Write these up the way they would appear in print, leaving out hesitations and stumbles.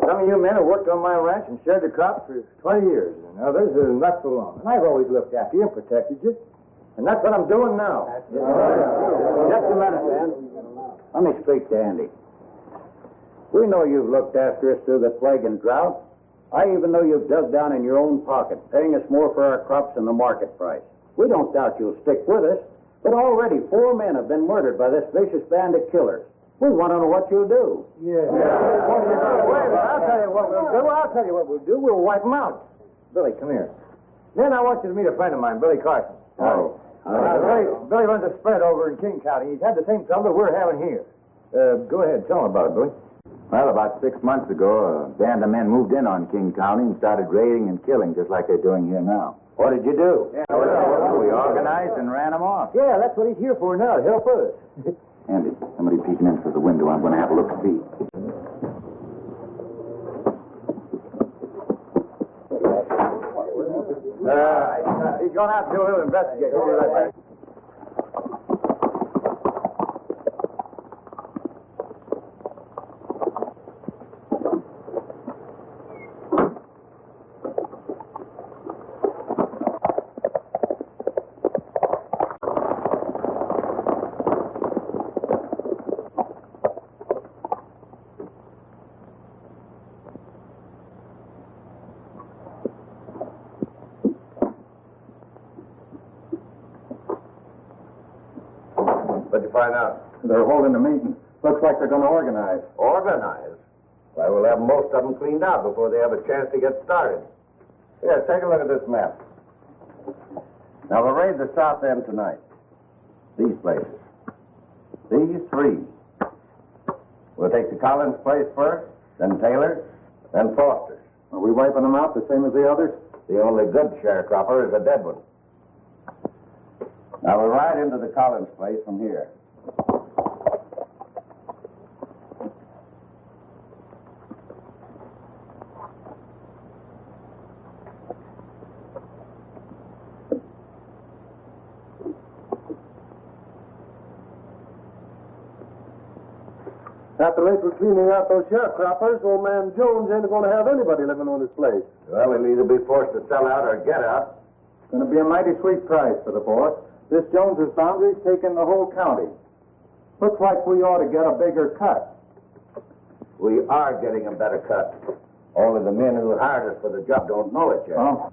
Some of you men have worked on my ranch and shared the crops for 20 years, and others not so long. And I've always looked after you and protected you. And that's what I'm doing now. Just a minute, man. Let me speak to Andy. We know you've looked after us through the plague and drought. I even know you've dug down in your own pocket, paying us more for our crops than the market price. We don't doubt you'll stick with us, but already 4 men have been murdered by this vicious band of killers. We want to know what you'll do. Yeah. Wait a minute. I'll tell you what we'll do. We'll wipe them out. Billy, come here. Then I want you to meet a friend of mine, Billy Carson. Oh. Billy runs a spread over in King County. He's had the same trouble that we're having here. Go ahead. Tell him about it, Billy. Well, about 6 months ago, a band of men moved in on King County and started raiding and killing just like they're doing here now. What did you do? We organized and ran them off. Yeah, that's what he's here for now, to help us. Andy, somebody peeking in through the window. I'm going to have a look see. He's going out to do a little investigation. We'll be right back. What'd you find out? They're holding a meeting. Looks like they're going to organize. Organize? Why, we'll have most of them cleaned out before they have a chance to get started. Here, take a look at this map. Now, we'll raid the south end tonight. These places. These 3. We'll take the Collins place first, then Taylor's, then Foster's. Are we wiping them out the same as the others? The only good sharecropper is a dead one. Now, we'll ride into the Collins place from here. At the rate we're cleaning out those sharecroppers, old man Jones ain't going to have anybody living on his place. Well, he'll either be forced to sell out or get out. It's going to be a mighty sweet price for the boss. This Jones's boundary's taking the whole county. Looks like we ought to get a bigger cut. We are getting a better cut. Only the men who hired us for the job don't know it yet. Oh.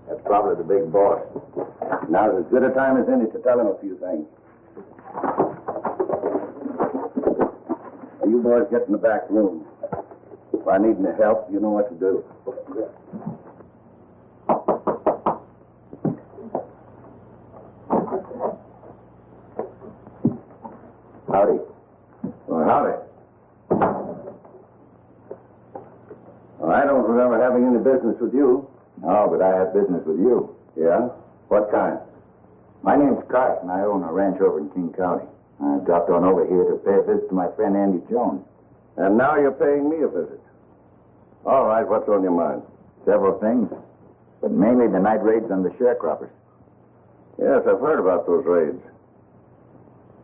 That's probably the big boss. Now's as good a time as any to tell him a few things. You boys get in the back room. If I need any help, you know what to do. Howdy. Well, howdy. Well, I don't remember having any business with you. No, but I have business with you. Yeah? What kind? My name's Carson. I own a ranch over in King County. I dropped on over here to pay a visit to my friend Andy Jones. And now you're paying me a visit. All right, what's on your mind? Several things, but mainly the night raids on the sharecroppers. Yes, I've heard about those raids.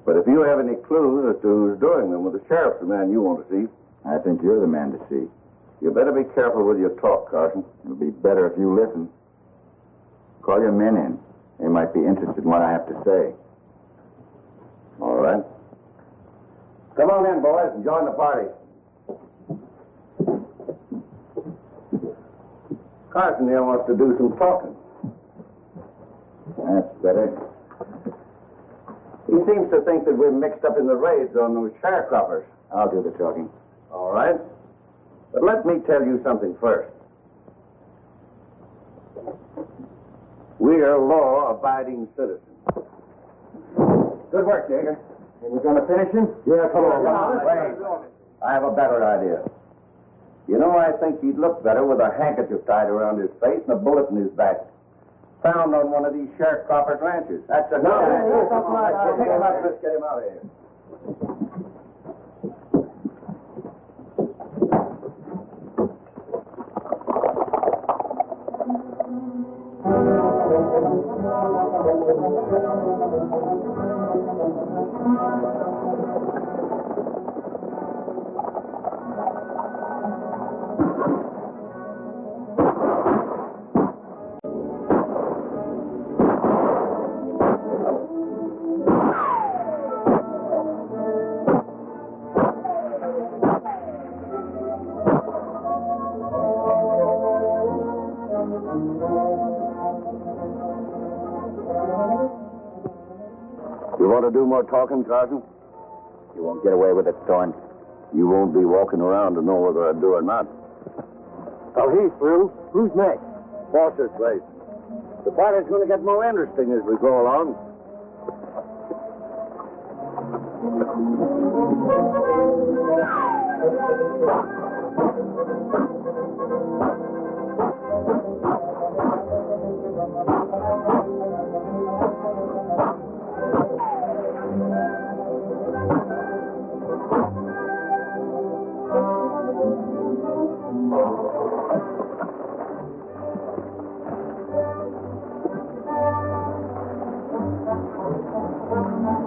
But if you have any clues as to who's doing them, well, the sheriff's the man you want to see. I think you're the man to see. You better be careful with your talk, Carson. It'll be better if you listen. Call your men in. They might be interested in what I have to say. All right. Come on in, boys, and join the party. Carson here wants to do some talking. That's better. He seems to think that we're mixed up in the raids on those sharecroppers. I'll do the talking. All right. But let me tell you something first. We are law-abiding citizens. Good work, Jaeger. Are we going to finish him? Yeah, come on. Wait. I have a better idea. You know, I think he'd look better with a handkerchief tied around his face and a bullet in his back. Found on one of these sharecroppers' ranches. That's a good idea. Take him up. Let's get him out of here. You want to do more talking, Carson? You won't get away with it, Thorne. You won't be walking around to know whether I do or not. Well, he's through. Who's next? Foster's place. The party's going to get more interesting as we go along.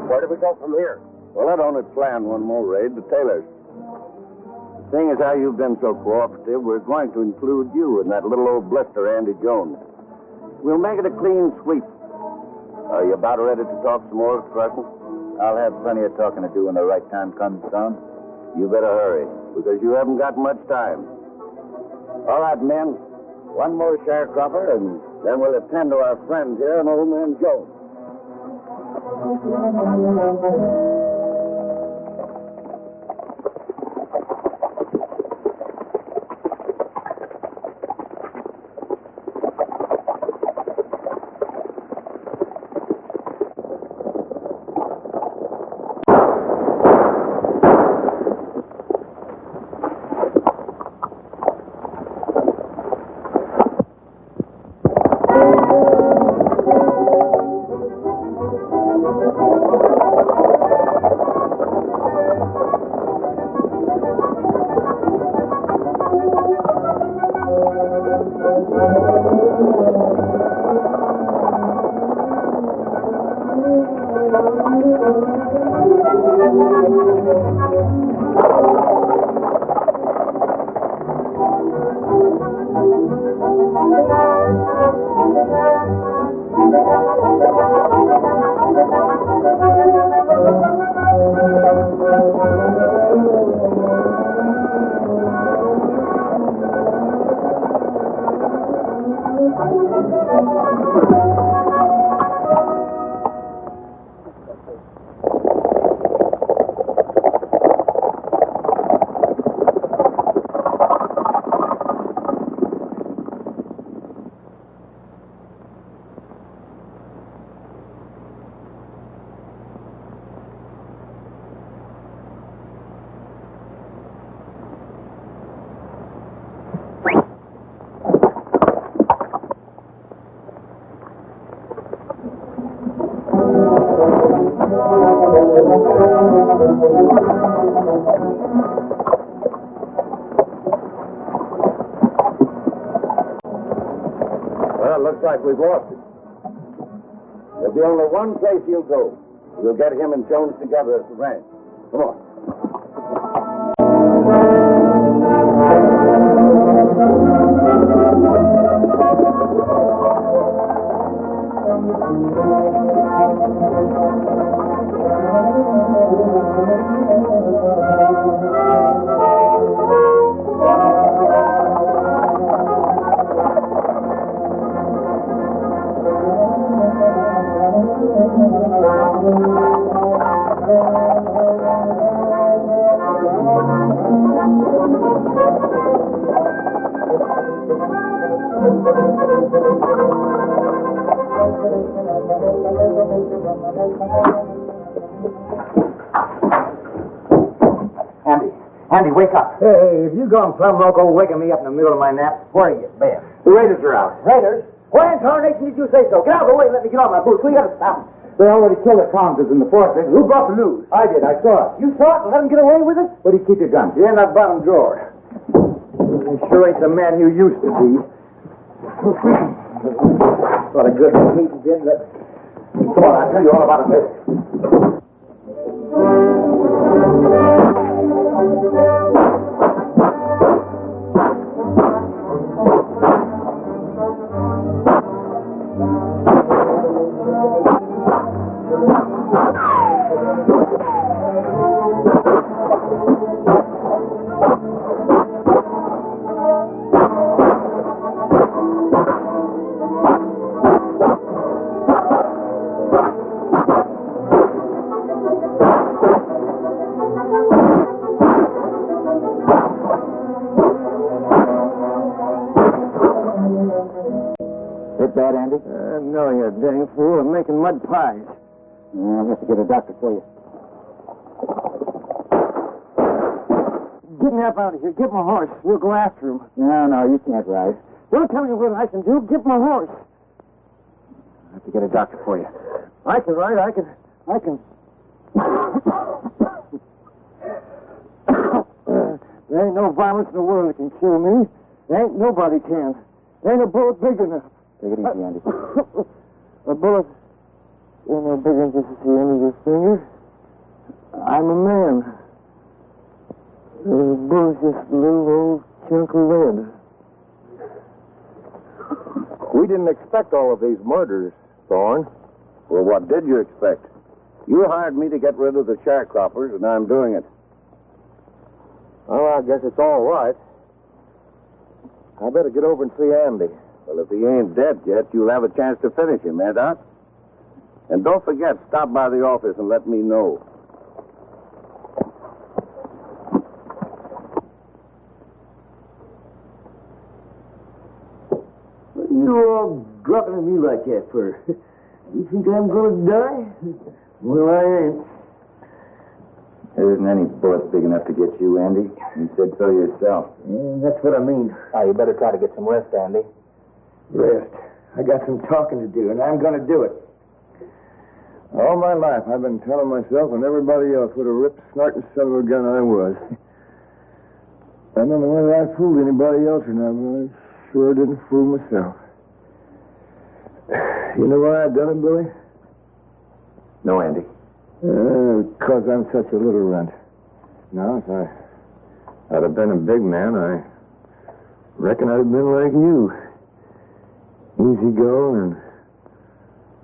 Where do we go from here? Well, I'd only planned one more raid, the Taylors. Seeing as how you've been so cooperative, we're going to include you in that little old blister, Andy Jones. We'll make it a clean sweep. Are you about ready to talk some more, Carson? I'll have plenty of talking to do when the right time comes, Thorne. You better hurry, because you haven't got much time. All right, men. One more sharecropper, and then we'll attend to our friend here and old man Jones. Well, looks like we've lost it. There'll be only one place he'll go. We'll get him and Jones together at the ranch. Come on. Andy, wake up. Hey, if you gone plumb loco waking me up in the middle of my nap, where are you, Ben? The Raiders are out. Raiders? Why in tarnation did you say so? Get out of the way and let me get on my boots. We gotta stop them. They already killed the Congress in the fortress. Who brought the news? I did. I saw it. You saw it and let him get away with it? Where do you keep your gun? In that bottom drawer. You sure ain't the man you used to be. What a good meet you did. Come on, I'll tell you all about it later. I know you dang fool. I'm making mud pies. I'll have to get a doctor for you. Get me up out of here. Get my horse. We'll go after him. No, you can't ride. Don't tell me what I can do. Get my horse. I'll have to get a doctor for you. I can ride. I can. There ain't no violence in the world that can kill me. There ain't nobody can. There ain't a bullet big enough. Take it easy, Andy. A bullet ain't no bigger than just the end of your finger. I'm a man. The bullet's just a little old chunk of lead. We didn't expect all of these murders, Thorne. Well, what did you expect? You hired me to get rid of the sharecroppers, and I'm doing it. Oh, I guess it's all right. I better get over and see Andy. Well, if he ain't dead yet, you'll have a chance to finish him, eh, Doc? And don't forget, stop by the office and let me know. What are you all dropping at me like that for? You think I'm going to die? Well, I ain't. There isn't any bullet big enough to get you, Andy. You said so yourself. Yeah, that's what I mean. You better try to get some rest, Andy. Rest. I got some talking to do, and I'm going to do it. All my life, I've been telling myself and everybody else what a rip snorting son of a gun I was. I don't know whether I fooled anybody else or not, but I sure didn't fool myself. You know why I done it, Billy? No, Andy. Because I'm such a little runt. Now, if I'd have been a big man, I reckon I'd have been like you. Easy going and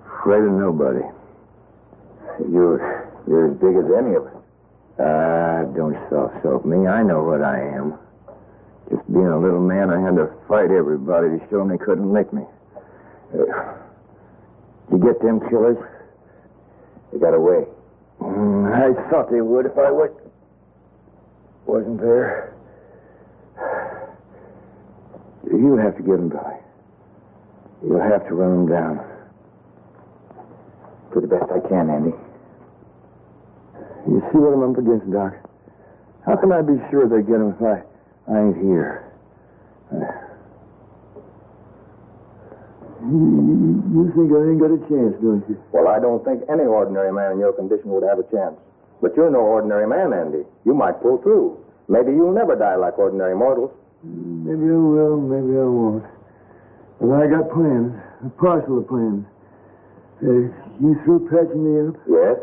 afraid of nobody. You're as big as any of us. Don't soft-soap me. I know what I am. Just being a little man, I had to fight everybody to show them they couldn't lick me. You get them killers? They got away. I thought they would if I wasn't there. You'll have to get them, Billy. You'll have to run them down. Do the best I can, Andy. You see what I'm up against, Doc? How can I be sure they get them if I ain't here? You think I ain't got a chance, don't you? Well, I don't think any ordinary man in your condition would have a chance. But you're no ordinary man, Andy. You might pull through. Maybe you'll never die like ordinary mortals. Maybe I will, maybe I won't. But I got plans, a parcel of plans. You through patching me up? Yes?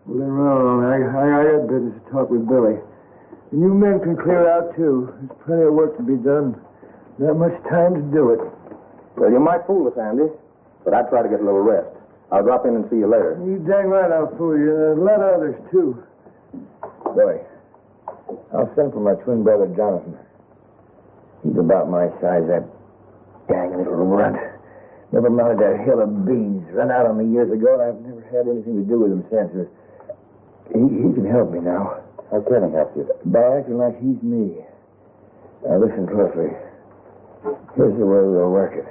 Well, then run on. I got business to talk with Billy. And you men can clear out, too. There's plenty of work to be done. Not much time to do it. Well, you might fool us, Andy. But I'd try to get a little rest. I'll drop in and see you later. You dang right I'll fool you. A lot of others, too. Billy, I'll send for my twin brother, Jonathan. He's about my size, that dang little runt. Never mounted that hill of beans. Run out on me years ago, and I've never had anything to do with him since. He can help me now. How can he help you? By acting like he's me. Now, listen closely. Here's the way we'll work it.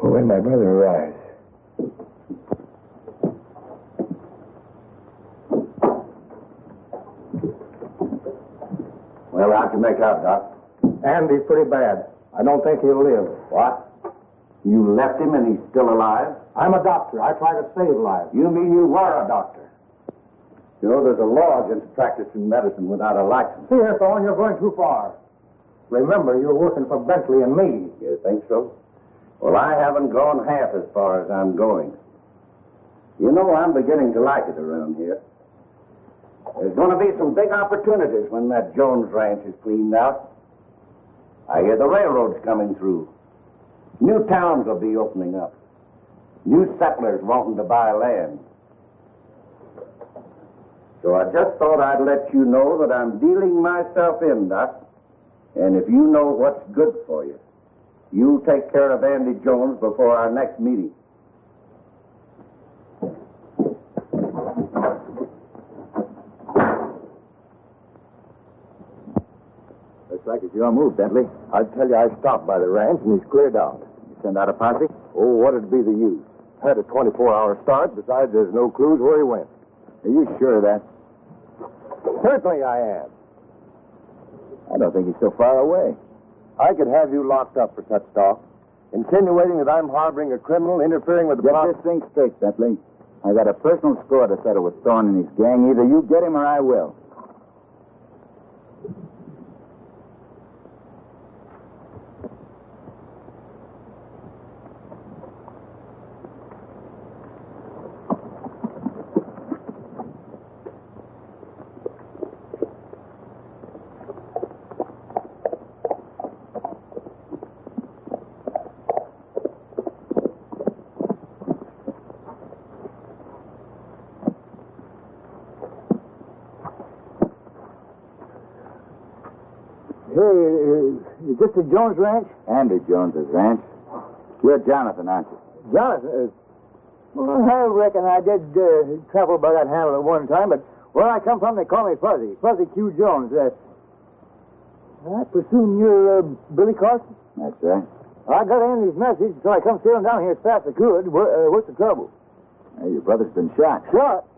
When my brother arrives... Well, how'd you make out, Doc? Andy's pretty bad. I don't think he'll live. What? You left him and he's still alive? I'm a doctor. I try to save lives. You mean you were a doctor? You know, there's a law against practicing medicine without a license. See here, Thorne, you're going too far. Remember, you're working for Bentley and me. You think so? Well, I haven't gone half as far as I'm going. You know, I'm beginning to like it around here. There's going to be some big opportunities when that Jones ranch is cleaned out. I hear the railroad's coming through. New towns will be opening up. New settlers wanting to buy land. So I just thought I'd let you know that I'm dealing myself in, Doc. And if you know what's good for you, you'll take care of Andy Jones before our next meeting. Looks like it's your move, Bentley. I tell you, I stopped by the ranch and he's cleared out. You send out a posse? Oh, what'd be the use? Had a 24-hour start. Besides, there's no clues where he went. Are you sure of that? Certainly I am. I don't think he's so far away. I could have you locked up for such talk. Insinuating that I'm harboring a criminal, interfering with the Get this thing straight, Bentley. I got a personal score to settle with Thorne and his gang. Either you get him or I will. Hey, is this the Jones Ranch? Andy Jones's ranch. You're Jonathan, aren't you? Jonathan? Well, I reckon I did travel by that handle at one time, but where I come from, they call me Fuzzy. Fuzzy Q. Jones. I presume you're Billy Carson? That's right. I got Andy's message, so I come sailing down here as fast as I could. What's the trouble? Hey, your brother's been shot. Shot?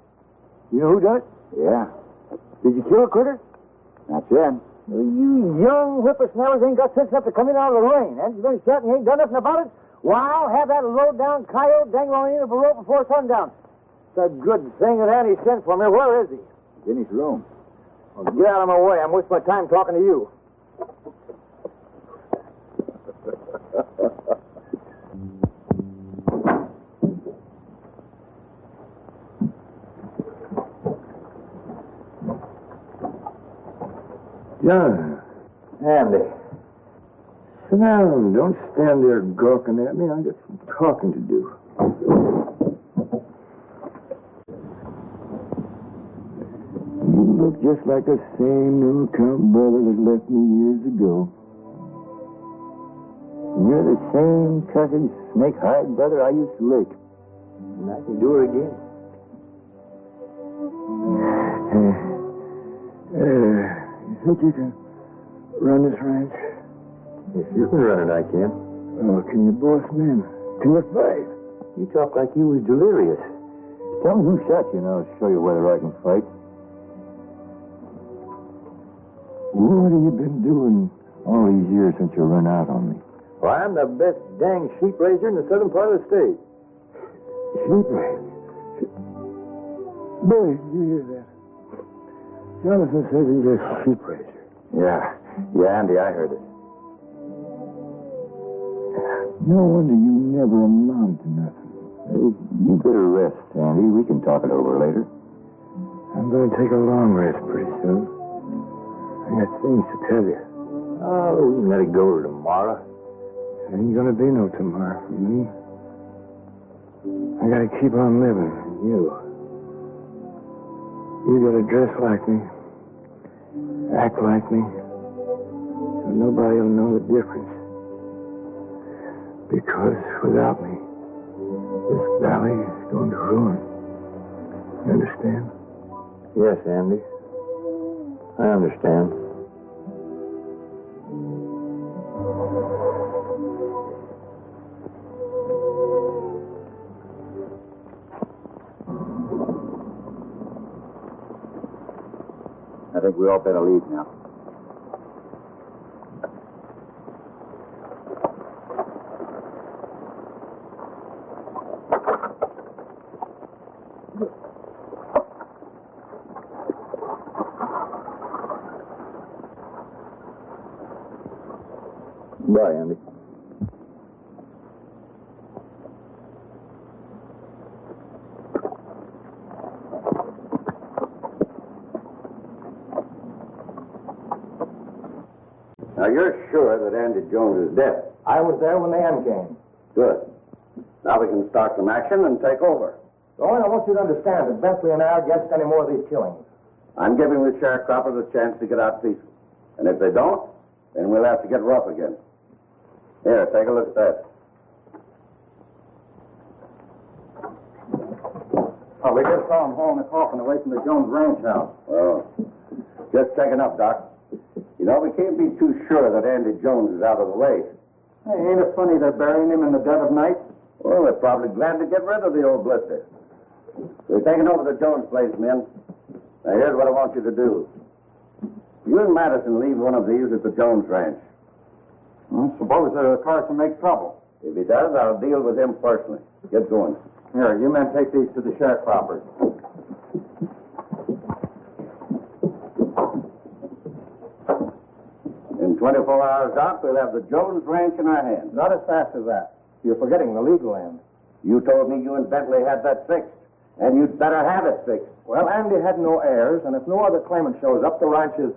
You know who done it? Yeah. Did you kill a critter? That's it. Well, you young whippersnappers ain't got sense enough to come in out of the rain. Haven't you been shot and you ain't done nothing about it? Well, I'll have that low-down coyote dangle on the end of a rope before sundown. It's a good thing that Andy sent for me. Where is he? He's in his room. Well, get out of my way. I'm wasting my time talking to you. John. Andy. Sit down. Don't stand there gawking at me. I got some talking to do. You look just like the same no-account brother that left me years ago. You're the same cussed snake-hide brother I used to lick. And I can do it again. You think you can run this ranch? If you can run it, I can. Oh, can you boss men? Can you fight? You talk like you was delirious. Tell me who shot you, and I'll show you whether I can fight. What have you been doing all these years since you run out on me? Well, I'm the best dang sheep raiser in the southern part of the state. Sheep raiser? Billy, did you hear that? Jonathan says he's a sheep raiser. Yeah, Andy, I heard it. No wonder you never amount to nothing. Hey, you better rest, Andy. We can talk it over later. I'm going to take a long rest pretty soon. I got things to tell you. Oh, we can let it go to tomorrow. Ain't going to be no tomorrow for me. I got to keep on living. You got to dress like me, act like me, so nobody will know the difference. Because without me, this valley is going to ruin. You understand? Yes, Andy. I understand. I think we all better leave now. Bye, Andy. Now, you're sure that Andy Jones is dead? I was there when the end came. Good. Now we can start some action and take over. Thorne, I want you to understand that Bentley and I are against any more of these killings. I'm giving the sharecroppers a chance to get out peaceful. And if they don't, then we'll have to get rough again. Here, take a look at that. Oh, we just saw him hauling the coffin away from the Jones ranch house. Well, just checking up, Doc. You know, we can't be too sure that Andy Jones is out of the way. Hey, ain't it funny they're burying him in the dead of night? Well, they're probably glad to get rid of the old blister. We're taking over the Jones place, men. Now, here's what I want you to do. You and Madison leave one of these at the Jones ranch. Well, suppose Carson makes trouble. If he does, I'll deal with him personally. Get going. Here, you men take these to the sharecroppers. In 24 hours out, we'll have the Jones ranch in our hands. Not as fast as that. You're forgetting the legal end. You told me you and Bentley had that fixed, and you'd better have it fixed. Well, Andy had no heirs, and if no other claimant shows up, the ranch is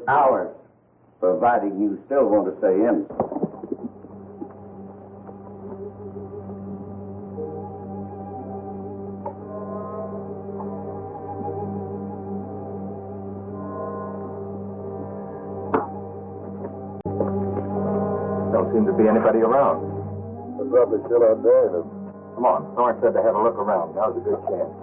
ours, providing you still want to stay in. Don't seem to be anybody around. They're probably still out there. Come on. Thorne said to have a look around. Now's a good chance.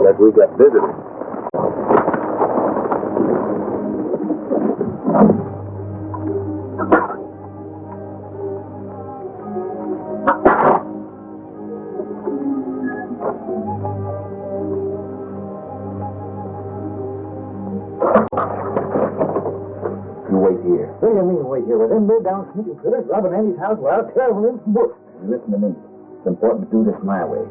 Like we got visitors. You wait here. What do you mean wait here? With them low-down sneaking critters robbing Andy's house while out traveling in some bush. Listen to me. It's important to do this my way.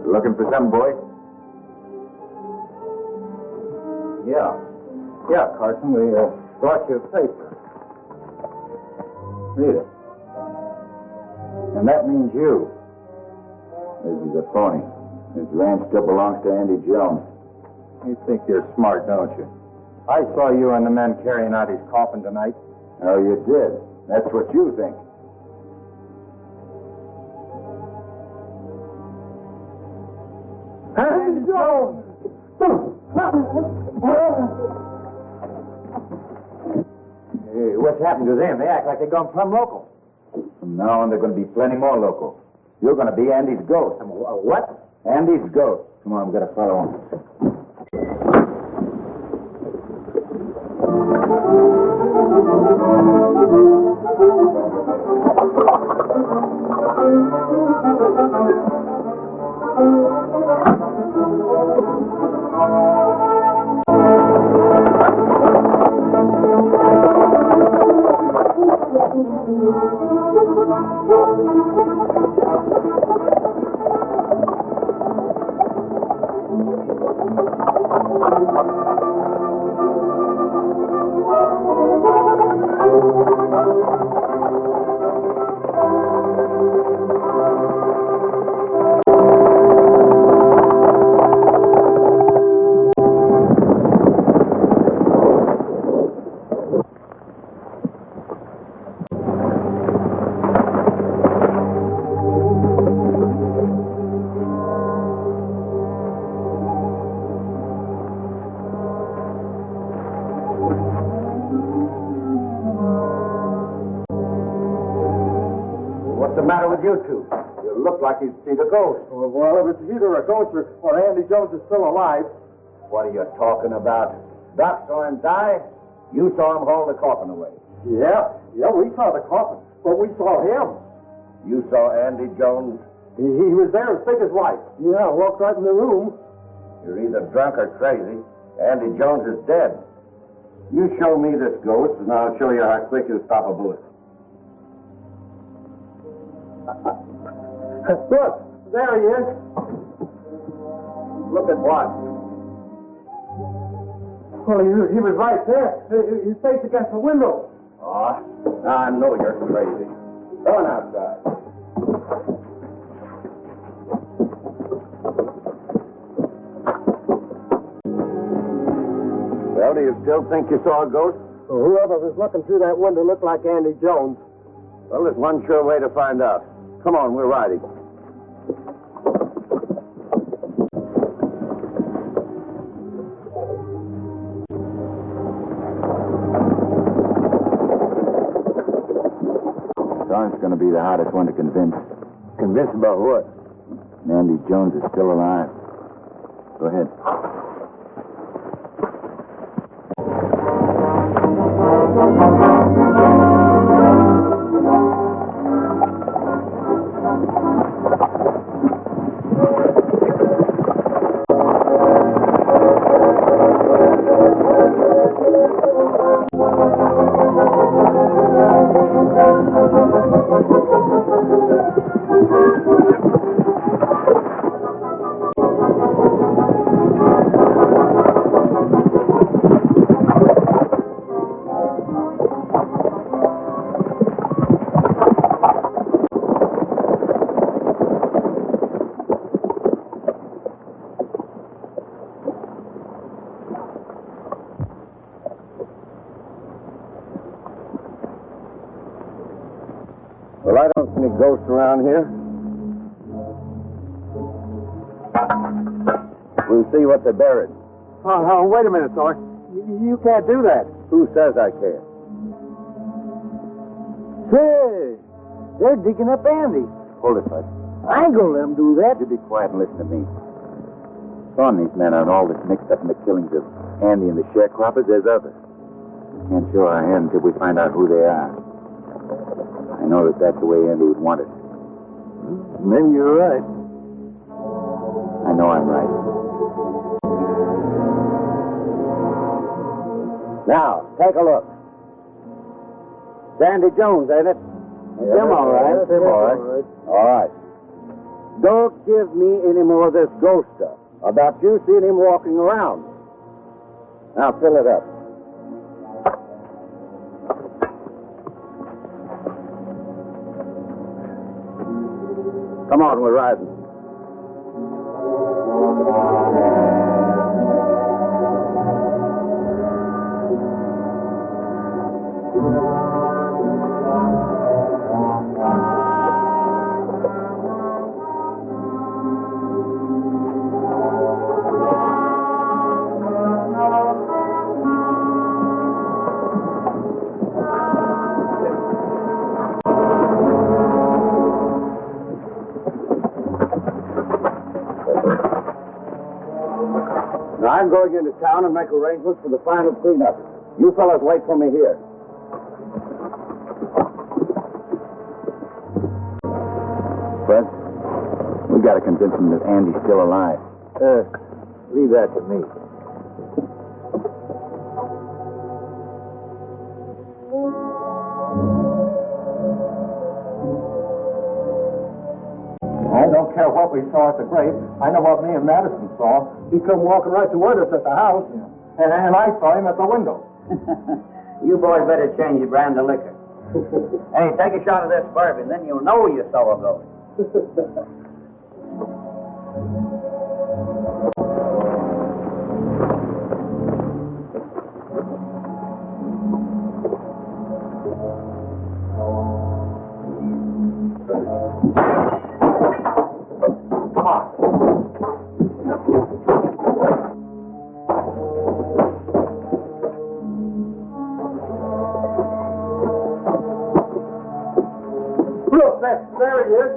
Looking for some boy? Yeah, Carson, we brought you a paper. Read it. And that means you. This is a phony. This ranch still belongs to Andy Jones. You think you're smart, don't you? I saw you and the men carrying out his coffin tonight. Oh, you did? That's what you think. Andy Jones! Hey, what's happened to them? They act like they've gone plumb local. From now on, there are going to be plenty more local. You're going to be Andy's ghost. What? Andy's ghost. Come on, we've got to follow him. What's the matter with you two? You look like you'd seen a ghost. Well, if it's either a ghost or Andy Jones is still alive. What are you talking about? Doc saw him die. You saw him haul the coffin away. Yeah, we saw the coffin, but we saw him. You saw Andy Jones. He was there as thick as life. Yeah, walked right in the room. You're either drunk or crazy. Andy Jones is dead. You show me this ghost, and I'll show you how quick you'll stop a bullet. Look, there he is. Look at what? Well, he was right there. His face against the window. Oh, I know you're crazy. Go on outside. Well, do you still think you saw a ghost? Well, whoever was looking through that window looked like Andy Jones. Well, there's one sure way to find out. Come on, we're riding. Thorne's going to be the hardest one to convince. Convinced about what? Andy Jones is still alive. Go ahead. Well, I don't see any ghosts around here. We'll see what they buried. Oh, wait a minute, Thorne. You can't do that. Who says I can't? Say, they're digging up Andy. Hold it, Bud. I ain't gonna let them do that. You be quiet and listen to me. Thorne and these men aren't all that's mixed up in the killings of Andy and the sharecroppers. There's others. We can't show our hand until we find out who they are. I know that that's the way Andy would want it. Maybe you're right. I know I'm right. Now, take a look. Sandy Jones, ain't it? Him all right. Him all right. All right. Don't give me any more of this ghost stuff about you seeing him walking around. Now, fill it up. Come on, we're riding. Now, I'm going into town and make arrangements for the final cleanup. You fellas wait for me here. Bud, we got to convince them that Andy's still alive. Leave that to me. I don't care what we saw at the grave. I know what me and Madison saw. He come walking right toward us at the house, and I saw him at the window. You boys better change your brand of liquor. Hey, take a shot of this bourbon, then you'll know you saw a ghost. Look, there he is.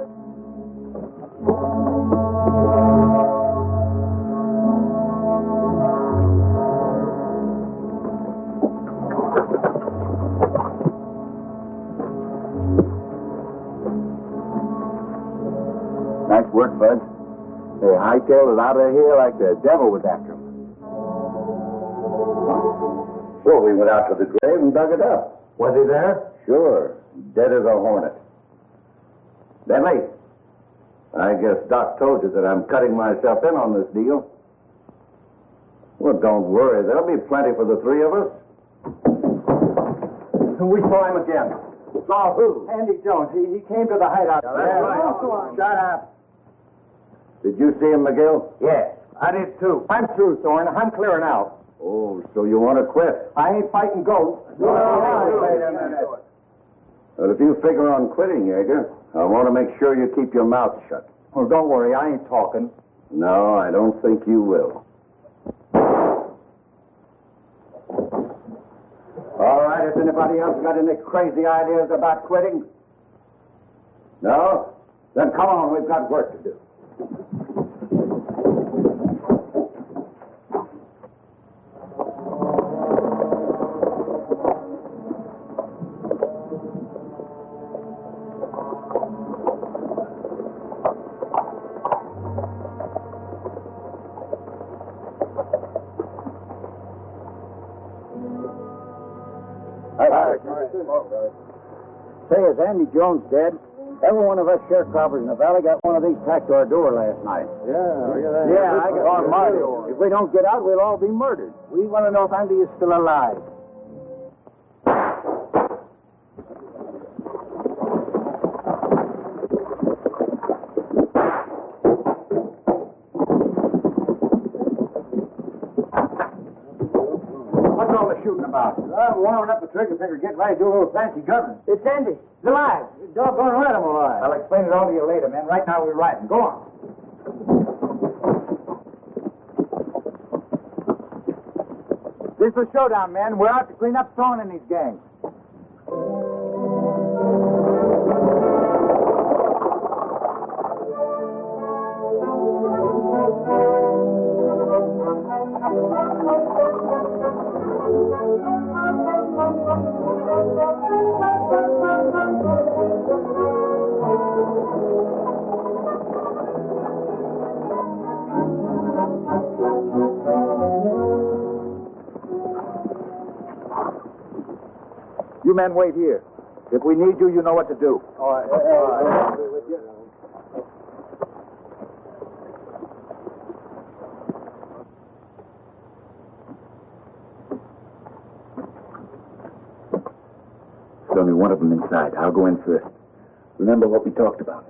Nice work, Bud. They hightailed it out of here like the devil was after him. So we went out to the grave and dug it up. Was he there? Sure. Dead as a hornet. Bentley, I guess Doc told you that I'm cutting myself in on this deal. Well, don't worry. There'll be plenty for the three of us. We saw him again. Saw who? Andy Jones. He came to the hideout. Shut up. Did you see him, McGill? Yeah, I did too. I'm through, Thorne. I'm clearing out. Oh, so you want to quit? I ain't fighting ghosts. Wait a minute. But if you figure on quitting, Yeager, I want to make sure you keep your mouth shut. Well, don't worry. I ain't talking. No, I don't think you will. All right. Has anybody else got any crazy ideas about quitting? No? Then come on. We've got work to do. Say, is Andy Jones dead? Every one of us sharecroppers in the valley got one of these tacked to our door last night. Yeah, I got on my door. If we don't get out, we'll all be murdered. We want to know if Andy is still alive. What's all the shooting about? I'm warming up the trigger finger, getting ready to do a little fancy gunning. It's Andy. He's alive. Doggone right I'm alive. I'll explain it all to you later, man. Right now we're riding. Go on. This is a showdown, man. We're out to clean up Thorne and his gang. You men wait here. If we need you, you know what to do. All right. There's only one of them inside. I'll go in first. Remember what we talked about.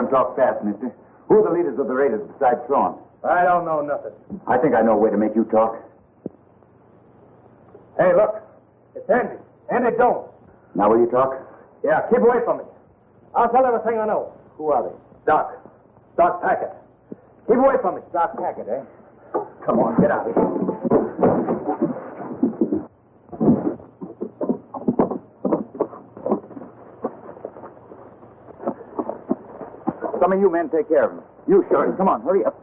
Talk fast, mister. Who are the leaders of the raiders besides Thorne? I don't know nothing. I think I know a way to make you talk. Hey, look. It's Andy. Andy Jones. Now will you talk? Yeah, keep away from me. I'll tell everything I know. Who are they? Doc Hackett. Keep away from me. Doc Hackett, eh? Come on, get out of here. Some of you men take care of him. You, Shorty. Come on, hurry up.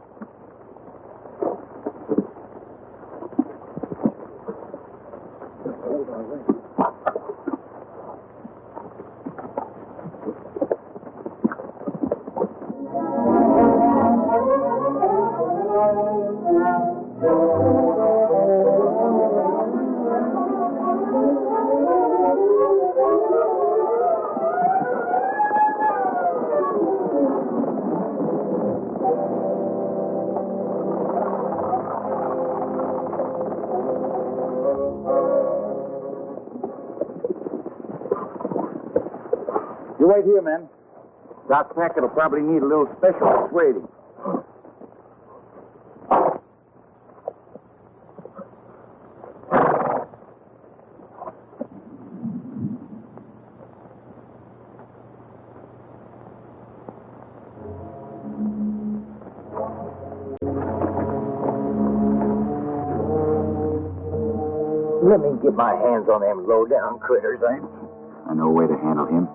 You wait here, men. Doc Hackett will probably need a little special persuading. Let me get my hands on them low-down critters. I know a way to handle him.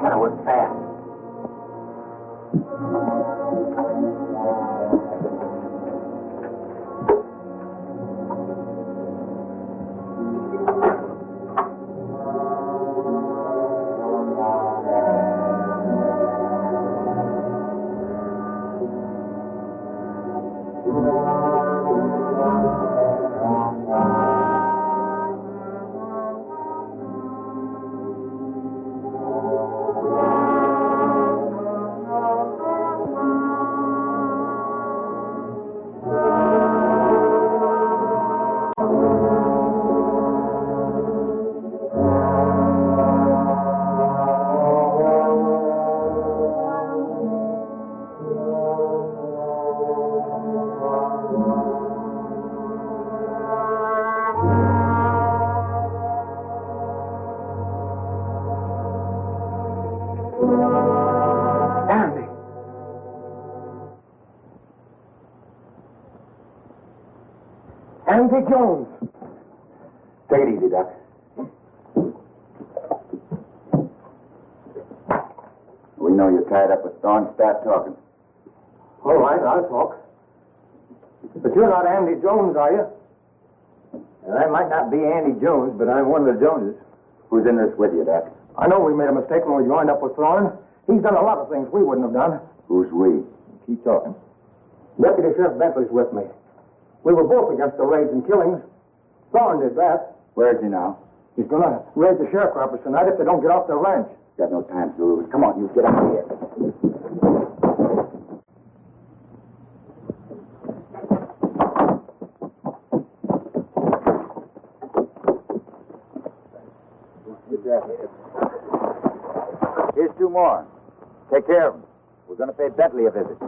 That was fast. Andy Jones. Take it easy, Doc. We know you're tied up with Thorne. Start talking. All right, I'll talk. But you're not Andy Jones, are you? Well, I might not be Andy Jones, but I'm one of the Joneses. Who's in this with you, Doc? I know we made a mistake when we joined up with Thorne. He's done a lot of things we wouldn't have done. Who's we? Keep talking. Deputy Sheriff Bentley's with me. We were both against the raids and killings. Thorne did that. Where is he now? He's going to raid the sharecroppers tonight if they don't get off their ranch. Got no time to lose. Come on, you get out of here. Here's two more. Take care of them. We're going to pay Bentley a visit.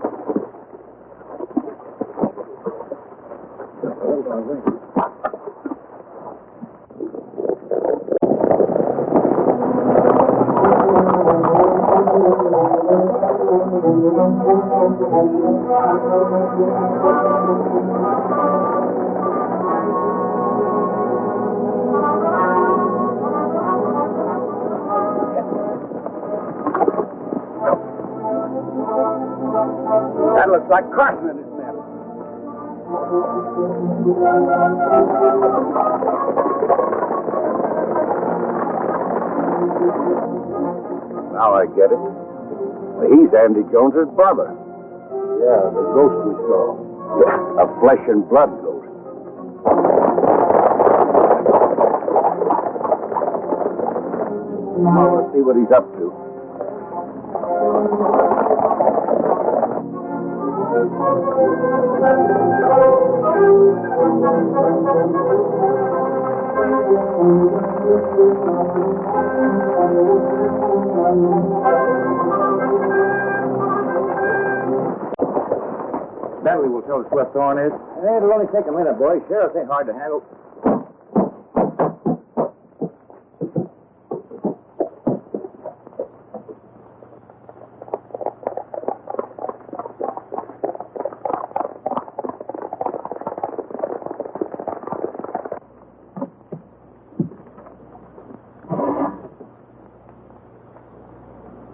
That looks like Carson and his men. Now I get it. He's Andy Jones's brother. Yeah, the ghost we saw. Yeah, a flesh and blood ghost. Come on, let's see what he's up to. Bentley will tell us where Thorne is. It'll only take a minute, boy. Sheriff ain't hard to handle.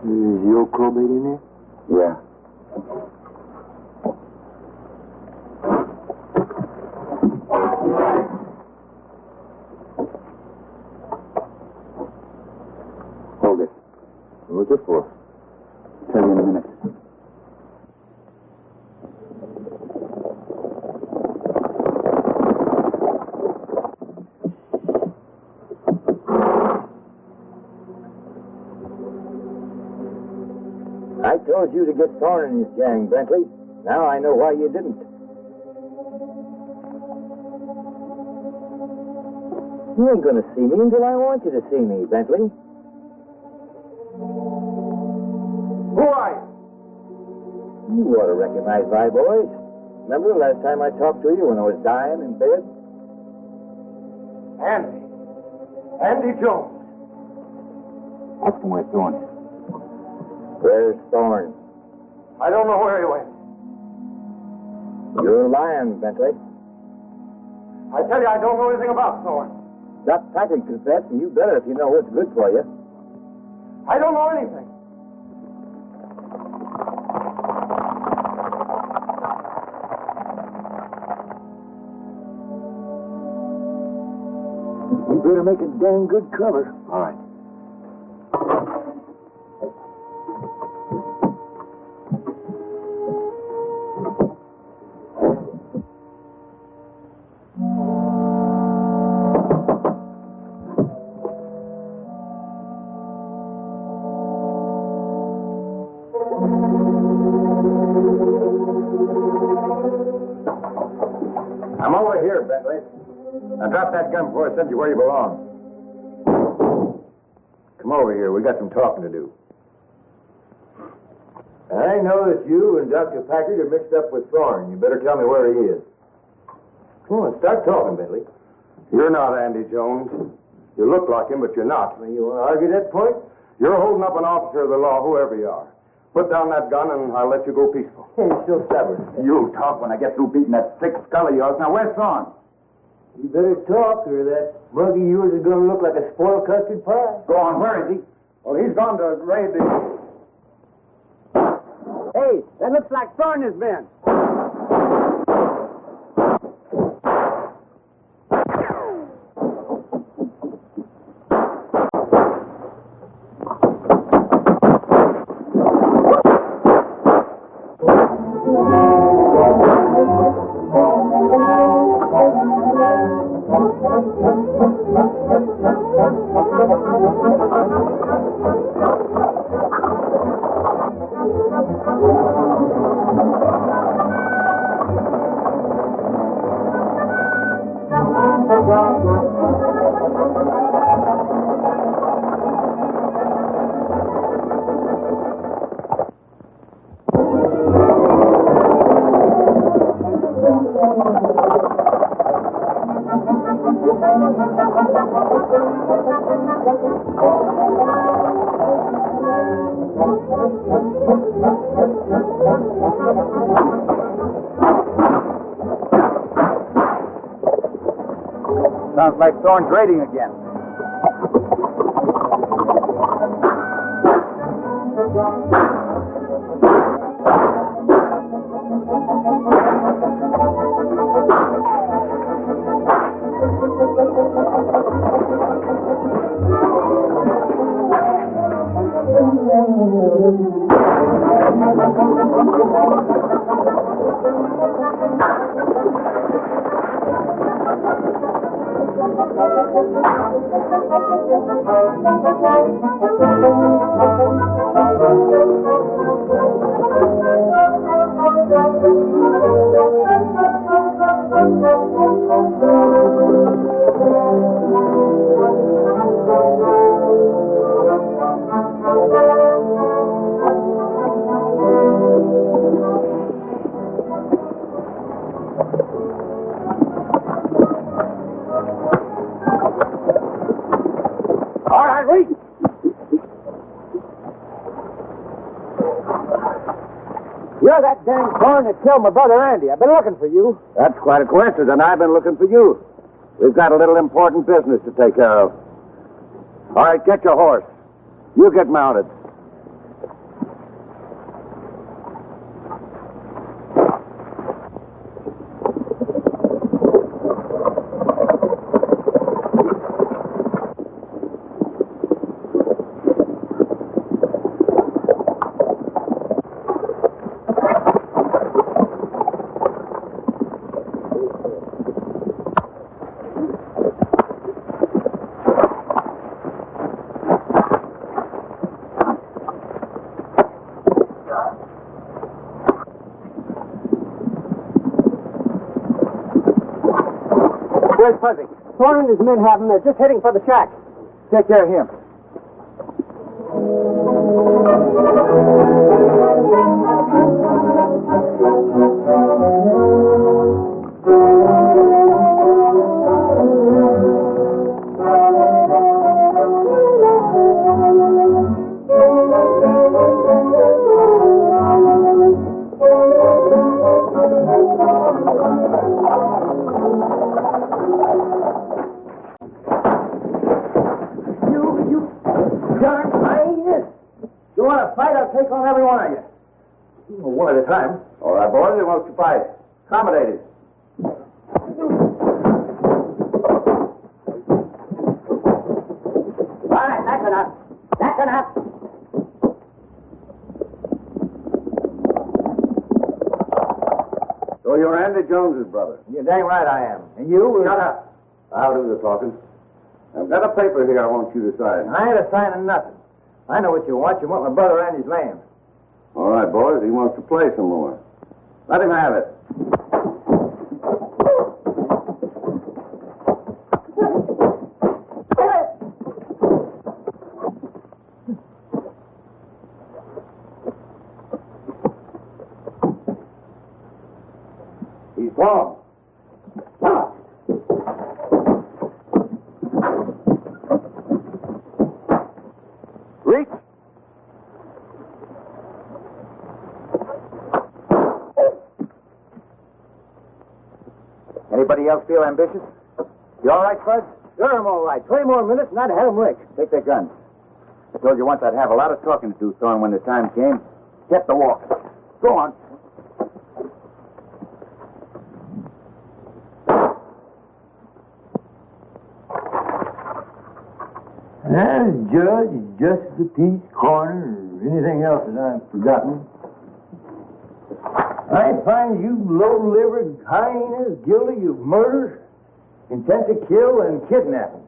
Is your probate in there? Yeah. Hold it. What's it for? Tell you in a minute. told you to get Thorne and his gang, Bentley. Now I know why you didn't. You ain't gonna see me until I want you to see me, Bentley. Who are you? You ought to recognize my voice. Remember the last time I talked to you when I was dying in bed? Andy Jones. Ask him where Thorne is. Where's Thorne? I don't know where he went. You're lying, Bentley. I tell you, I don't know anything about Thorne. Doc Patrick confessed, and you better if you know what's good for you. I don't know anything. You better make a dang good cover. All right. I'm over here, Bentley. Now drop that gun before I send you where you belong. Come over here. We got some talking to do. I know that you and Dr. Packard are mixed up with Thorne. You better tell me where he is. Come on, start talking, Bentley. You're not Andy Jones. You look like him, but you're not. You want to argue that point? You're holding up an officer of the law, whoever you are. Put down that gun, and I'll let you go peaceful. Hey, you're still stubborn. You'll talk when I get through beating that thick skull of yours. Now, where's Thorne? You better talk, or that mug of yours is going to look like a spoiled custard pie. Go on, where is he? Well, he's gone to raid the... Hey, that looks like Thorne has been. Sounds like Thorne's raiding again. You're that dang Thorne that killed my brother Andy. I've been looking for you. That's quite a coincidence, and I've been looking for you. We've got a little important business to take care of. All right, get your horse. You get mounted. Where's Fuzzy? Thorne and his men have him. They're just heading for the shack. Take care of him. Take on every one of you. One at a time. All right, boys, who wants to fight? Accommodated. All right, that's enough. That's enough. So you're Andy Jones's brother. You're dang right I am. And you? Shut up. I'll do the talking. I've got a paper here I want you to sign. I ain't a-signing nothing. I know what you want. You want my brother Andy's land. All right, boys, he wants to play some more. Let him have it. He's gone. Reach. Anybody else feel ambitious? You all right, Fuzz? Sure, I'm all right. 20 more minutes and I'd have had 'em licked. Take their guns. I told you once I'd have a lot of talking to do, Thorne, when the time came. Get the walk. Go on. Judge, Justice of Peace, Coroner, or anything else that I've forgotten. I find you low-livered hyenas guilty of murder, intent to kill, and kidnapping.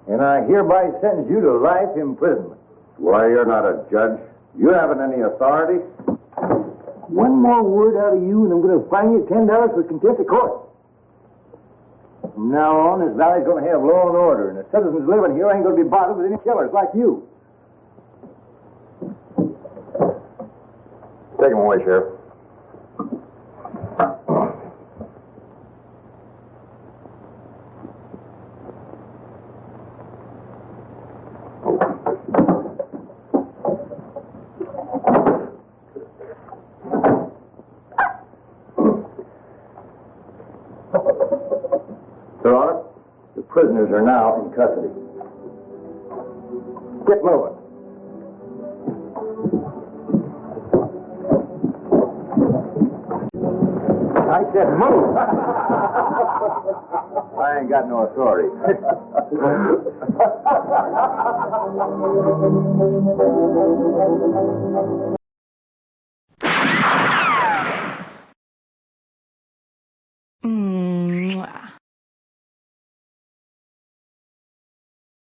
And I hereby sentence you to life imprisonment. Why, you're not a judge. You haven't any authority. One more word out of you, and I'm going to fine you $10 for contempt of court. From now on, this valley's going to have law and order, and the citizens living here ain't going to be bothered with any killers like you. Take him away, Sheriff. Your Honor, the prisoners are now in custody. Get moving. I said move. I ain't got no authority.